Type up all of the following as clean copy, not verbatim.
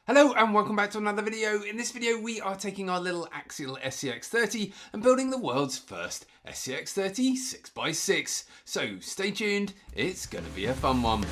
Hello and welcome back to another video. In this video we are taking our little Axial SCX30 and building the world's first SCX30 6x6. So stay tuned, it's going to be a fun one.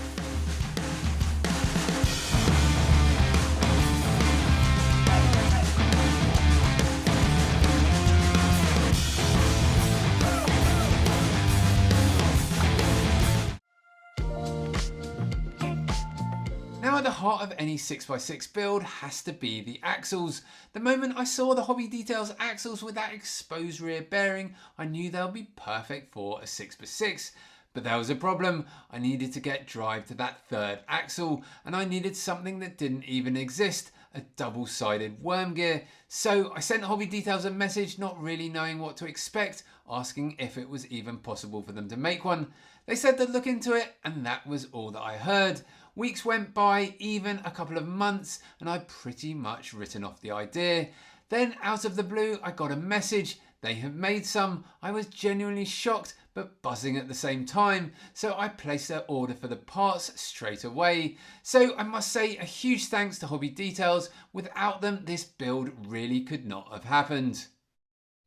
Now at the heart of any 6x6 build has to be the axles. The moment I saw the Hobby Details axles with that exposed rear bearing, I knew they'll be perfect for a 6x6. But there was a problem. I needed to get drive to that third axle, and I needed something that didn't even exist, a double-sided worm gear. So I sent Hobby Details a message, not really knowing what to expect, asking if it was even possible for them to make one. They said they'd look into it, and that was all that I heard. Weeks went by, even a couple of months, and I'd pretty much written off the idea. Then out of the blue, I got a message. They have made some. I was genuinely shocked, but buzzing at the same time. So I placed an order for the parts straight away. So I must say a huge thanks to Hobby Details. Without them, this build really could not have happened.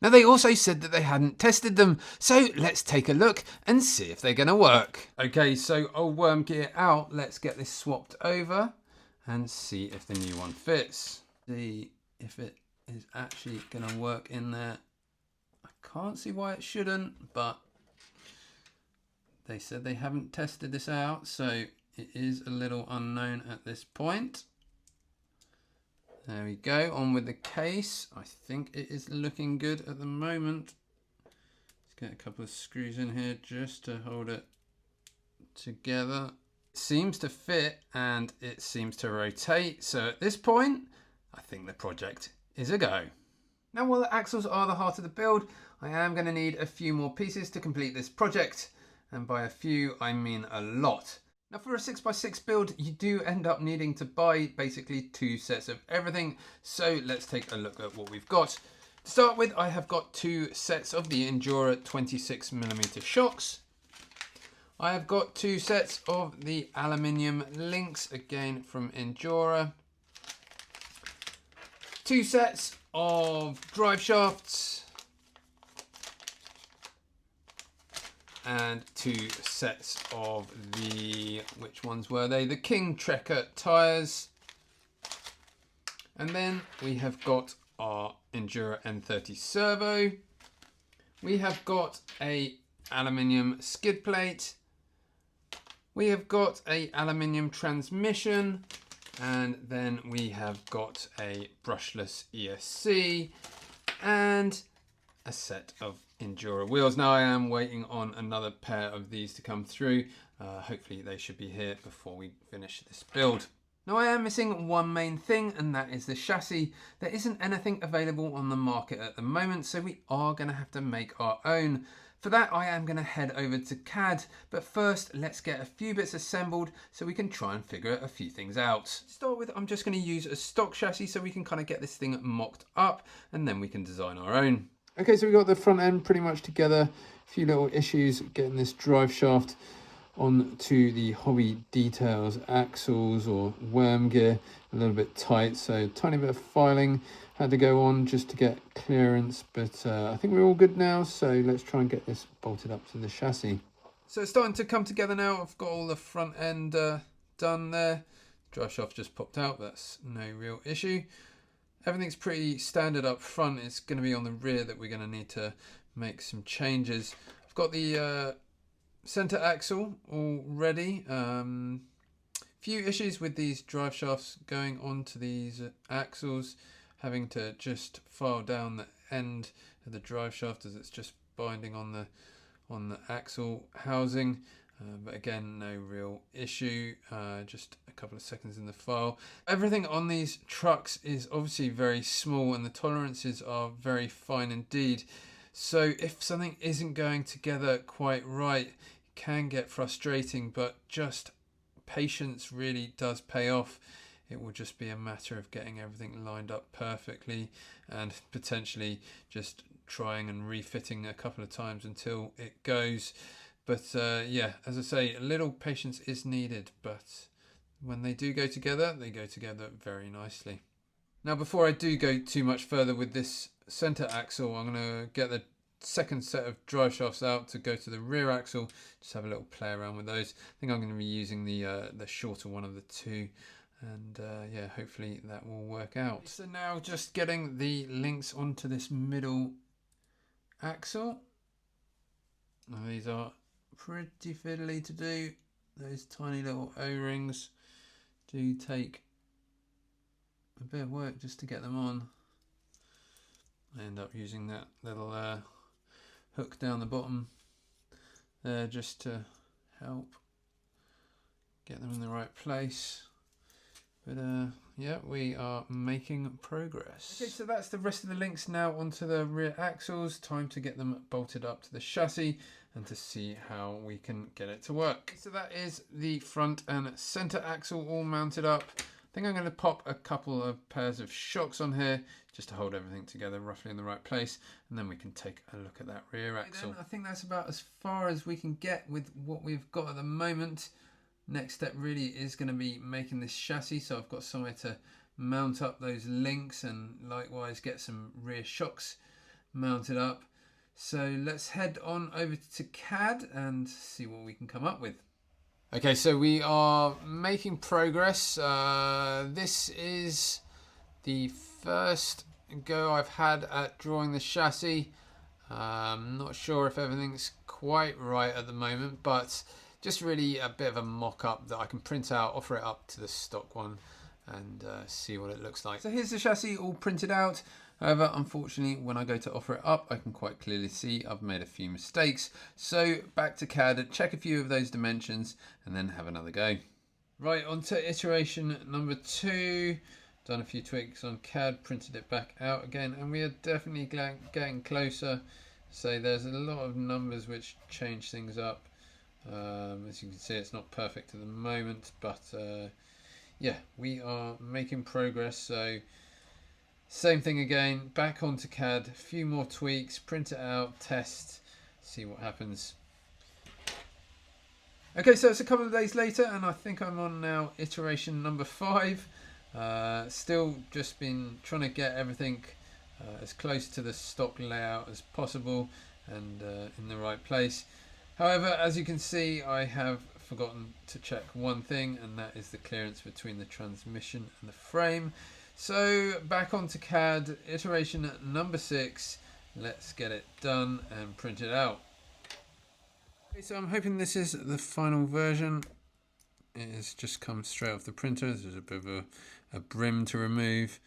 Now they also said that they hadn't tested them, so let's take a look and see if they're going to work. Okay, so old worm gear out, let's get this swapped over and see if the new one fits. See if it is actually going to work in there. I can't see why it shouldn't, but they said they haven't tested this out, so it is a little unknown at this point. There we go, on with the case. I think it is looking good at the moment. Let's get a couple of screws in here just to hold it together. It seems to fit and it seems to rotate. So at this point, I think the project is a go. Now while the axles are the heart of the build, I am going to need a few more pieces to complete this project. And by a few, I mean a lot. Now for a 6x6 build, you do end up needing to buy basically 2 sets of everything. So let's take a look at what we've got. To start with, I have got 2 sets of the Endura 26mm shocks. I have got 2 sets of the aluminium links, again from Endura. 2 sets of drive shafts. And 2 sets of the, which ones were they? The King Trekker tyres. And then we have got our Endura N30 servo. We have got a aluminium skid plate. We have got a aluminium transmission. And then we have got a brushless ESC and a set of Endura wheels. Now I am waiting on another pair of these to come through. Hopefully they should be here before we finish this build. Now I am missing one main thing, and that is the chassis. There isn't anything available on the market at the moment, so we are going to have to make our own. For that I am going to head over to CAD, but first let's get a few bits assembled so we can try and figure a few things out. To start with, I'm just going to use a stock chassis so we can kind of get this thing mocked up, and then we can design our own. Okay, so we got the front end pretty much together. A few little issues getting this drive shaft onto the Hobby Details axles or worm gear, a little bit tight, so tiny bit of filing had to go on just to get clearance, but I think we're all good now, so let's try and get this bolted up to the chassis. So it's starting to come together now. I've got all the front end done there. Drive shaft just popped out, that's no real issue. Everything's pretty standard up front. It's going to be on the rear that we're going to need to make some changes. I've got the center axle all ready. Few issues with these drive shafts going onto these axles, having to just file down the end of the drive shaft as it's just binding on the axle housing. But again, no real issue, just a couple of seconds in the file. Everything on these trucks is obviously very small and the tolerances are very fine indeed. So if something isn't going together quite right, it can get frustrating, but just patience really does pay off. It will just be a matter of getting everything lined up perfectly and potentially just trying and refitting a couple of times until it goes. But yeah, as I say, a little patience is needed, but when they do go together, they go together very nicely. Now, before I do go too much further with this center axle, I'm going to get the second set of drive shafts out to go to the rear axle. Just have a little play around with those. I think I'm going to be using the shorter one of the two, and yeah, hopefully that will work out. So now just getting the links onto this middle axle. Now these are pretty fiddly to do. Those tiny little O-rings do take a bit of work just to get them on. I end up using that little hook down the bottom there just to help get them in the right place. But yeah, we are making progress. Okay, so that's the rest of the links now onto the rear axles. Time to get them bolted up to the chassis and to see how we can get it to work. So that is the front and center axle all mounted up. I think I'm going to pop a couple of pairs of shocks on here just to hold everything together roughly in the right place, and then we can take a look at that rear axle. I think that's about as far as we can get with what we've got at the moment. Next step really is going to be making this chassis, so I've got somewhere to mount up those links and likewise get some rear shocks mounted up. So let's head on over to CAD and see what we can come up with. Okay, so we are making progress. This is the first go I've had at drawing the chassis. I'm not sure if everything's quite right at the moment, but just really a bit of a mock-up that I can print out, offer it up to the stock one and see what it looks like. So here's the chassis all printed out. However, unfortunately, when I go to offer it up, I can quite clearly see I've made a few mistakes. So back to CAD, check a few of those dimensions and then have another go. Right, on to iteration number 2. Done a few tweaks on CAD, printed it back out again, and we are definitely getting closer. So there's a lot of numbers which change things up. As you can see, it's not perfect at the moment, but yeah, we are making progress. So same thing again, back onto CAD, a few more tweaks, print it out, test, see what happens. Okay, so it's a couple of days later and I think I'm on now iteration number 5. Still just been trying to get everything as close to the stock layout as possible and in the right place. However, as you can see, I have forgotten to check one thing, and that is the clearance between the transmission and the frame. So back onto CAD, iteration number 6. Let's get it done and print it out. Okay, so I'm hoping this is the final version. It has just come straight off the printer. There's a bit of a brim to remove.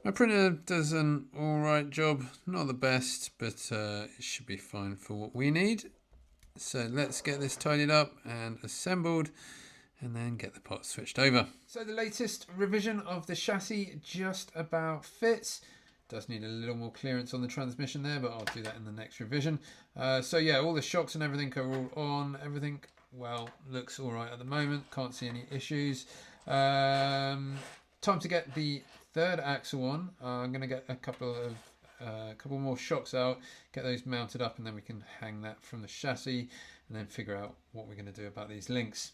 My printer does an alright job, not the best, but it should be fine for what we need. So let's get this tidied up and assembled and then get the parts switched over. So the latest revision of the chassis just about fits. Does need a little more clearance on the transmission there, but I'll do that in the next revision. So yeah, all the shocks and everything are all on. Everything, well, looks all right at the moment. Can't see any issues. Time to get the third axle on. I'm going to get a couple more shocks out, get those mounted up, and then we can hang that from the chassis and then figure out what we're going to do about these links.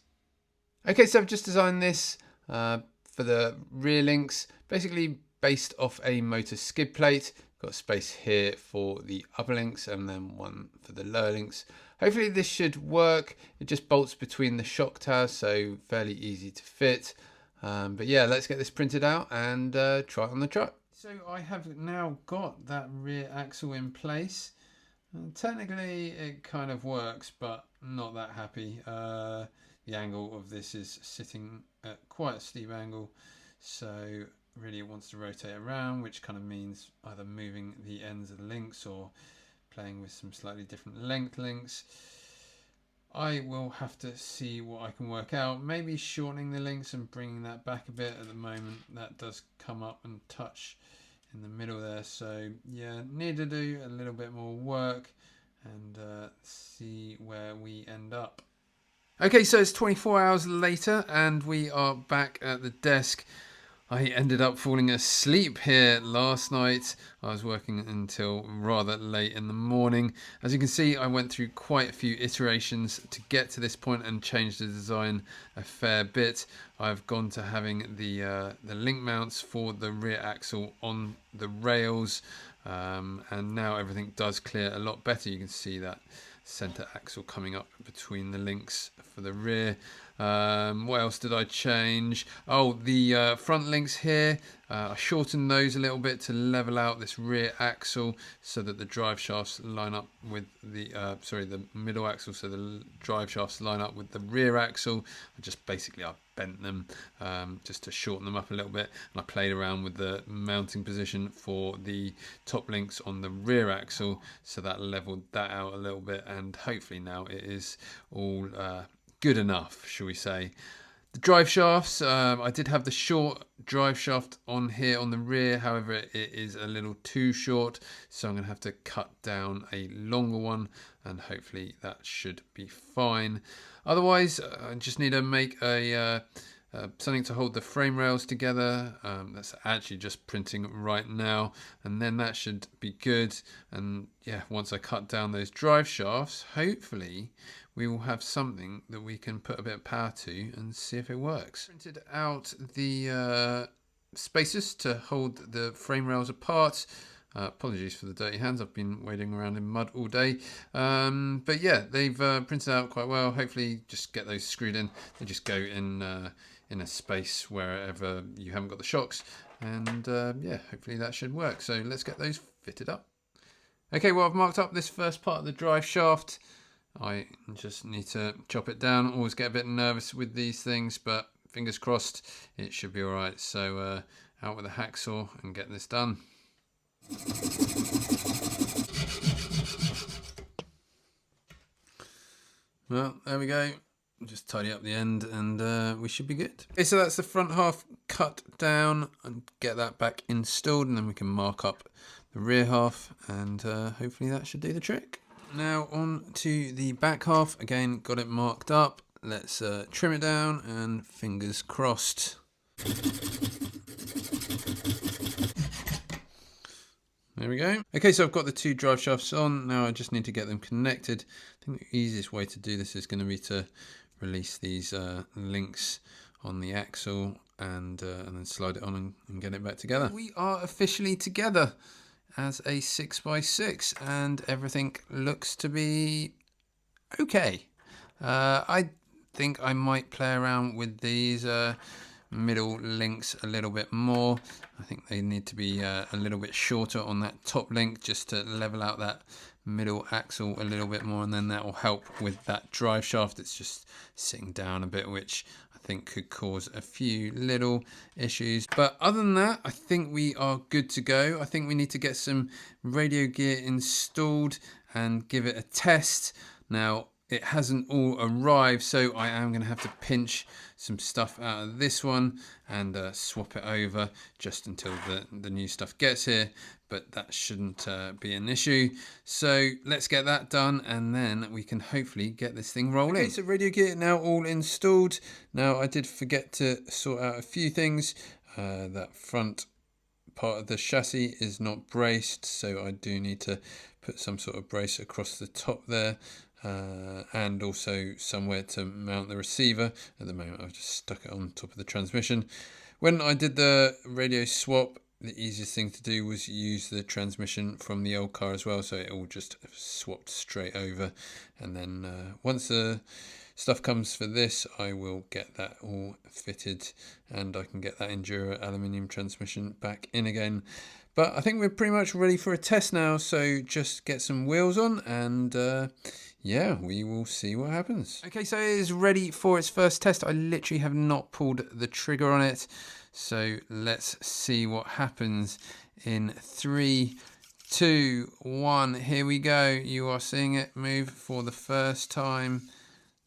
Okay, so I've just designed this for the rear links, basically based off a motor skid plate. Got space here for the upper links and then one for the lower links. Hopefully this should work. It just bolts between the shock towers, so fairly easy to fit. But yeah, let's get this printed out and try it on the truck. So I have now got that rear axle in place. Technically it kind of works, but not that happy. The angle of this is sitting at quite a steep angle, so really it wants to rotate around, which kind of means either moving the ends of the links or playing with some slightly different length links. I will have to see what I can work out. Maybe shortening the links and bringing that back a bit. At the moment that does come up and touch in the middle there, so yeah, need to do a little bit more work and see where we end up. Okay, so it's 24 hours later and we are back at the desk. I ended up falling asleep here last night. I was working until rather late in the morning. As you can see, I went through quite a few iterations to get to this point and changed the design a fair bit. I've gone to having the link mounts for the rear axle on the rails, and now everything does clear a lot better. You can see that center axle coming up between the links for the rear. What else did I change? Oh, the front links here, I shortened those a little bit to level out this rear axle so that the drive shafts line up with the the middle axle, so the drive shafts line up with the rear axle. I bent them just to shorten them up a little bit, and I played around with the mounting position for the top links on the rear axle, so that leveled that out a little bit, and hopefully now it is all good enough, shall we say. The drive shafts, I did have the short drive shaft on here on the rear, however it is a little too short, so I'm going to have to cut down a longer one, and hopefully that should be fine. Otherwise, I just need to make a something to hold the frame rails together. That's actually just printing right now, and then that should be good. And yeah, once I cut down those drive shafts, hopefully we will have something that we can put a bit of power to and see if it works. Printed out the spacers to hold the frame rails apart. Apologies for the dirty hands, I've been wading around in mud all day. But yeah, they've printed out quite well. Hopefully just get those screwed in. They just go in a space wherever you haven't got the shocks. And yeah, hopefully that should work. So let's get those fitted up. Okay, well, I've marked up this first part of the drive shaft. I just need to chop it down. Always get a bit nervous with these things, but fingers crossed it should be all right. So out with a hacksaw and get this done. Well, there we go. Just tidy up the end and we should be good. Okay, so that's the front half cut down, and get that back installed, and then we can mark up the rear half, and hopefully that should do the trick. Now on to the back half. Again, got it marked up. Let's trim it down, and fingers crossed. There we go. Okay, so I've got the two drive shafts on. Now I just need to get them connected. I think the easiest way to do this is going to be to release these links on the axle and then slide it on and get it back together. We are officially together as a 6x6, and everything looks to be okay. I think I might play around with these middle links a little bit more. I think they need to be a little bit shorter on that top link, just to level out that middle axle a little bit more, and then that will help with that drive shaft. It's just sitting down a bit, which I think could cause a few little issues. But other than that, I think we are good to go. I think we need to get some radio gear installed and give it a test. Now, it hasn't all arrived, so I am going to have to pinch some stuff out of this one and swap it over just until the new stuff gets here, but that shouldn't be an issue. So let's get that done, and then we can hopefully get this thing rolling. Okay, so radio gear now all installed. Now I did forget to sort out a few things. That front part of the chassis is not braced, so I do need to put some sort of brace across the top there. And also somewhere to mount the receiver. At the moment I've just stuck it on top of the transmission. When I did the radio swap, the easiest thing to do was use the transmission from the old car as well, so it all just swapped straight over. And then once the stuff comes for this, I will get that all fitted, and I can get that Enduro aluminium transmission back in again. But I think we're pretty much ready for a test now, so just get some wheels on, and yeah, we will see what happens. Okay, so it is ready for its first test. I literally have not pulled the trigger on it, so let's see what happens in 3, 2, 1. Here we go. You are seeing it move for the first time.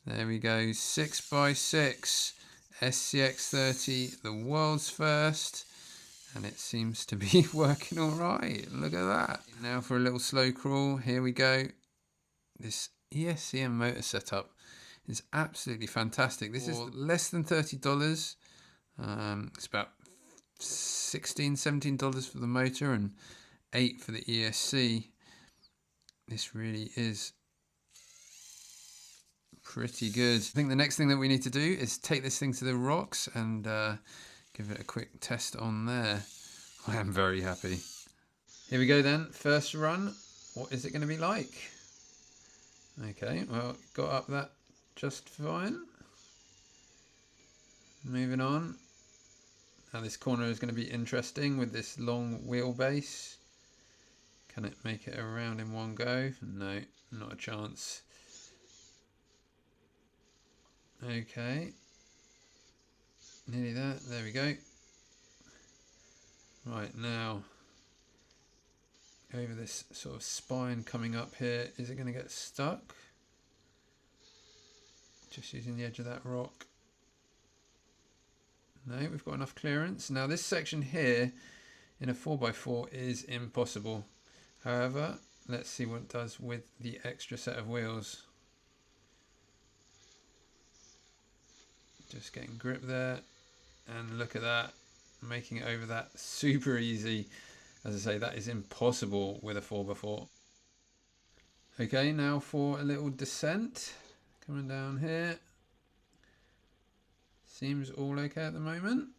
There we go. 6x6 SCX30, the world's first. And it seems to be working all right. Look at that. Now for a little slow crawl. Here we go. This ESCM motor setup is absolutely fantastic. This is less than $30. It's about $16, $17 for the motor and $8 for the ESC. This really is pretty good. I think the next thing that we need to do is take this thing to the rocks and give it a quick test on there. I am very happy. Here we go then, first run. What is it going to be like? Okay, well, got up that just fine. Moving on. Now this corner is going to be interesting with this long wheelbase. Can it make it around in one go? No, not a chance. Okay. Nearly there. There we go. Right, now over this sort of spine coming up here. Is it going to get stuck? Just using the edge of that rock. No, we've got enough clearance. Now this section here in a 4x4 is impossible. However, let's see what it does with the extra set of wheels. Just getting grip there, and look at that, making it over that super easy. As I say, that is impossible with a 4x4. Okay, now for a little descent. Coming down here. Seems all okay at the moment.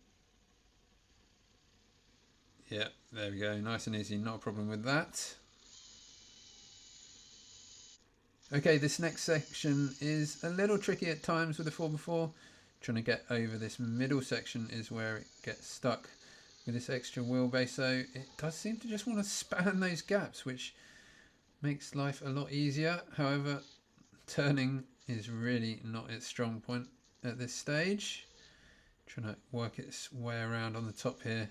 Yeah, there we go. Nice and easy, not a problem with that. Okay, this next section is a little tricky at times with the 4x4. Trying to get over this middle section is where it gets stuck with this extra wheelbase. So it does seem to just want to span those gaps, which makes life a lot easier. However, turning is really not its strong point at this stage. Trying to work its way around on the top here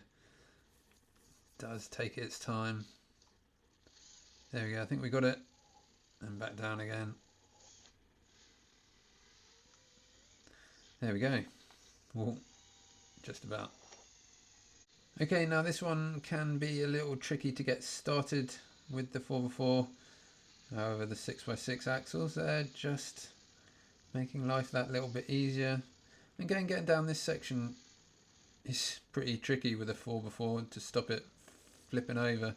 does take its time. There we go, I think we got it. And back down again. There we go. Well, just about. Okay, now this one can be a little tricky to get started with the 4x4. However, the 6x6 axles, they're just making life that little bit easier. Again, getting down this section is pretty tricky with a 4x4 to stop it flipping over.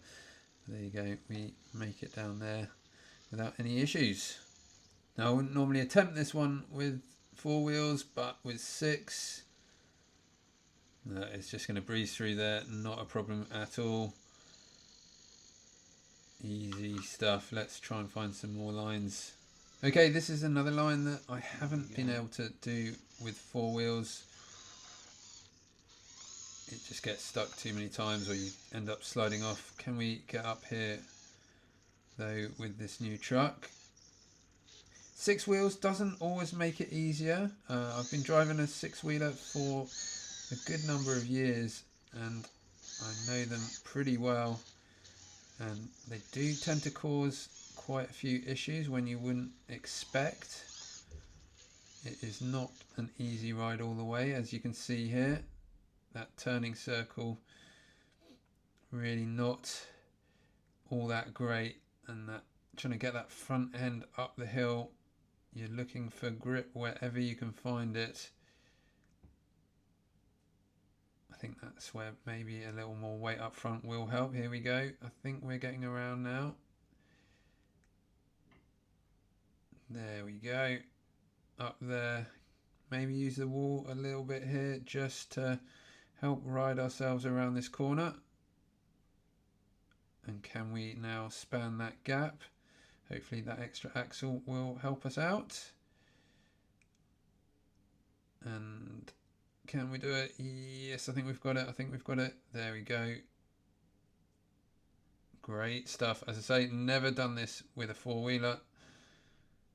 There you go, we make it down there without any issues. Now, I wouldn't normally attempt this one with 4 wheels, but with 6, it's just going to breeze through there, not a problem at all. Easy stuff. Let's try and find some more lines. Okay, this is another line that I haven't been able to do with 4 wheels. It just gets stuck too many times, or you end up sliding off. Can we get up here though with this new truck? 6 wheels doesn't always make it easier. I've been driving a 6-wheeler for a good number of years and I know them pretty well, and they do tend to cause quite a few issues when you wouldn't expect. It is not an easy ride all the way, as you can see here. That turning circle really not all that great, and that trying to get that front end up the hill, you're looking for grip wherever you can find it. I think that's where maybe a little more weight up front will help. Here we go. I think we're getting around now. There we go. Up there. Maybe use the wall a little bit here just to help ride ourselves around this corner. And can we now span that gap? Hopefully that extra axle will help us out. And can we do it? Yes, I think we've got it. I think we've got it. There we go. Great stuff. As I say, never done this with a 4-wheeler.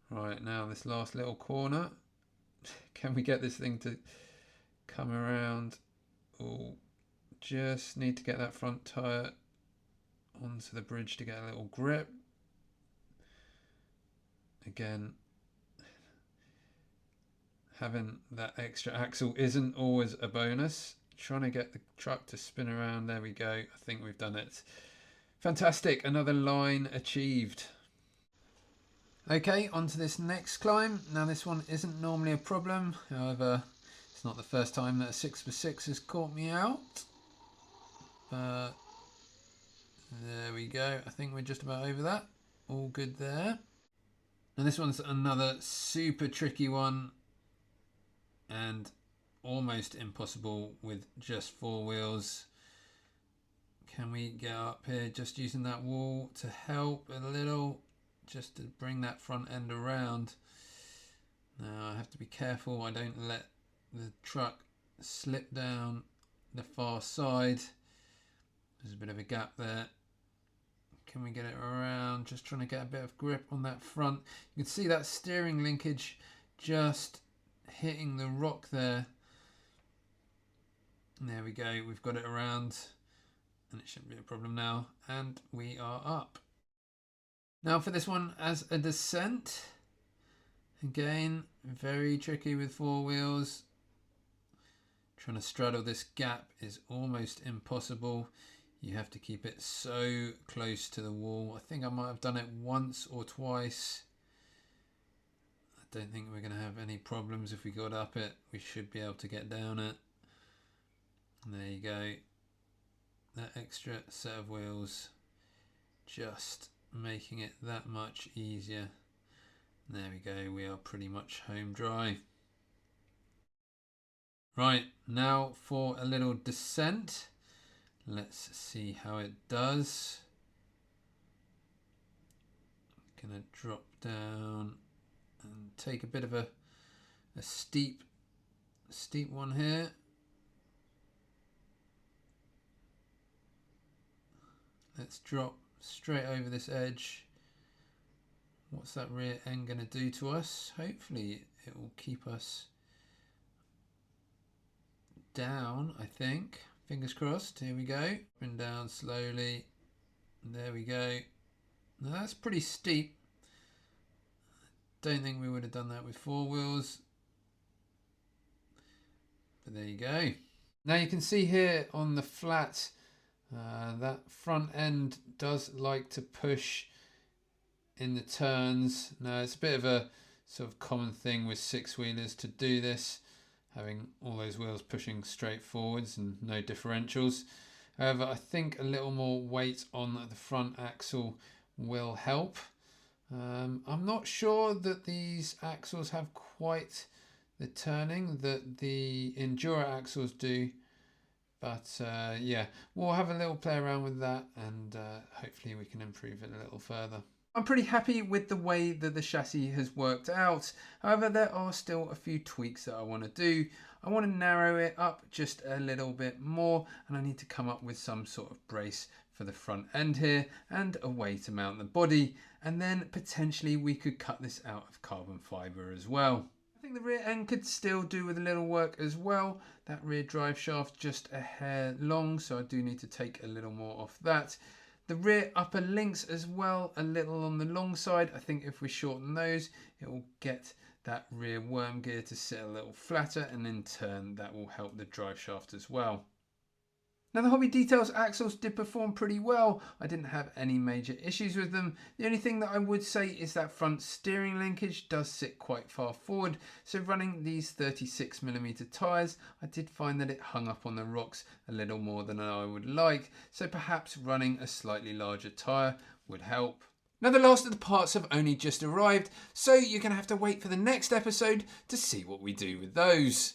Right, now this last little corner. Can we get this thing to come around? Oh, just need to get that front tyre onto the bridge to get a little grip. Again, having that extra axle isn't always a bonus. Trying to get the truck to spin around. There we go. I think we've done it. Fantastic. Another line achieved. Okay, on to this next climb. Now this one isn't normally a problem. However, it's not the first time that a 6x6 has caught me out. There we go. I think we're just about over that. All good there. And this one's another super tricky one and almost impossible with just 4 wheels. Can we get up here just using that wall to help a little, just to bring that front end around? Now I have to be careful I don't let the truck slip down the far side. There's a bit of a gap there. Can we get it around? Just trying to get a bit of grip on that front. You can see that steering linkage just hitting the rock there. There we go, we've got it around and it shouldn't be a problem now, and we are up. Now for this one as a descent, again very tricky with 4 wheels. Trying to straddle this gap is almost impossible. You have to keep it so close to the wall. I think I might have done it once or twice. I don't think we're going to have any problems if we got up it. We should be able to get down it. And there you go. That extra set of wheels just making it that much easier. There we go. We are pretty much home dry. Right, now for a little descent. Let's see how it does. I'm gonna drop down and take a bit of a steep one here. Let's drop straight over this edge. What's that rear end gonna do to us? Hopefully it will keep us down, I think. Fingers crossed. Here we go. Up and down slowly. There we go. Now that's pretty steep. Don't think we would have done that with 4 wheels. But there you go. Now you can see here on the flat, that front end does like to push in the turns. Now it's a bit of a sort of common thing with 6-wheelers to do this, having all those wheels pushing straight forwards and no differentials. However, I think a little more weight on the front axle will help. I'm not sure that these axles have quite the turning that the Enduro axles do, but yeah, we'll have a little play around with that and hopefully we can improve it a little further. I'm pretty happy with the way that the chassis has worked out. However, there are still a few tweaks that I want to do. I want to narrow it up just a little bit more, and I need to come up with some sort of brace for the front end here and a way to mount the body, and then potentially we could cut this out of carbon fibre as well. I think the rear end could still do with a little work as well. That rear drive shaft just a hair long, so I do need to take a little more off that. The rear upper links as well, a little on the long side. I think if we shorten those, it will get that rear worm gear to sit a little flatter, and in turn that will help the drive shaft as well. Now the Hobby Details axles did perform pretty well. I didn't have any major issues with them. The only thing that I would say is that front steering linkage does sit quite far forward. So running these 36mm tyres, I did find that it hung up on the rocks a little more than I would like. So perhaps running a slightly larger tyre would help. Now the last of the parts have only just arrived, so you're going to have to wait for the next episode to see what we do with those.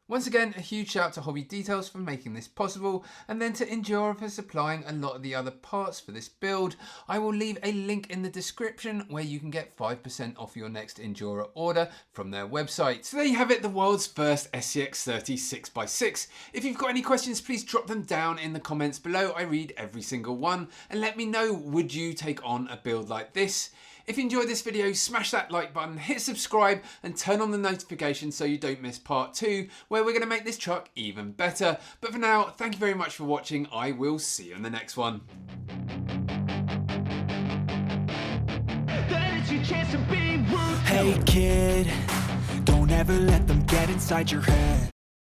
Once again, a huge shout out to Hobby Details for making this possible, and then to Enduro for supplying a lot of the other parts for this build. I will leave a link in the description where you can get 5% off your next Enduro order from their website. So there you have it, the world's first SCX30 6x6. If you've got any questions, please drop them down in the comments below. I read every single one, and let me know, would you take on a build like this? If you enjoyed this video, smash that like button, hit subscribe and turn on the notifications so you don't miss part 2, where we're going to make this truck even better. But for now, thank you very much for watching. I will see you in the next one. Hey kid, don't ever let them get inside your head.